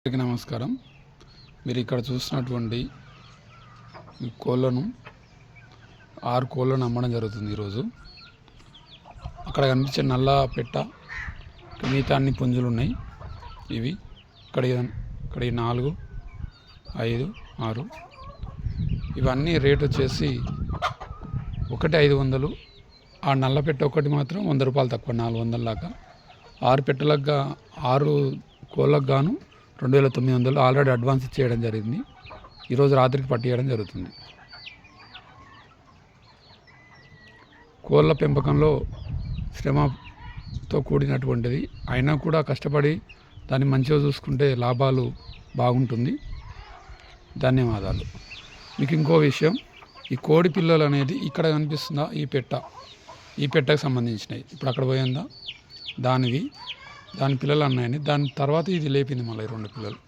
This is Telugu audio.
అందరికీ నమస్కారం. మీరు ఇక్కడ చూసినటువంటి ఈ కోళ్ళను 6 కోళ్ళను అమ్మడం జరుగుతుంది ఈరోజు. అక్కడ కనిపించే నల్ల పెట్ట, మిగతా అన్ని పుంజులు ఉన్నాయి. ఇవి ఇక్కడ 4, 5, 6 ఇవన్నీ రేట్ వచ్చేసి ఒకటి 500. ఆ నల్ల పెట్ట ఒకటి మాత్రం 100 రూపాయలు తక్కువ, 400 దాకా. 6 పెట్టలకు 6 కోళ్ళకు గాను 2900 ఆల్రెడీ అడ్వాన్స్ ఇచ్చేయడం జరిగింది. ఈరోజు రాత్రికి పట్టియడం జరుగుతుంది. కోళ్ళ పెంపకంలో శ్రమతో కూడినటువంటిది, అయినా కూడా కష్టపడి దాన్ని మంచిగా చూసుకుంటే లాభాలు బాగుంటుంది. ధన్యవాదాలు. మీకు ఇంకో విషయం, ఈ కోడి పిల్లలు అనేది ఇక్కడ కనిపిస్తుందా, ఈ పెట్టకు సంబంధించినవి. ఇప్పుడు అక్కడ పోయిందా దాని పిల్లలు అన్నాయని, దాని తర్వాత ఇది లేపింది మళ్ళీ 2 పిల్లలు.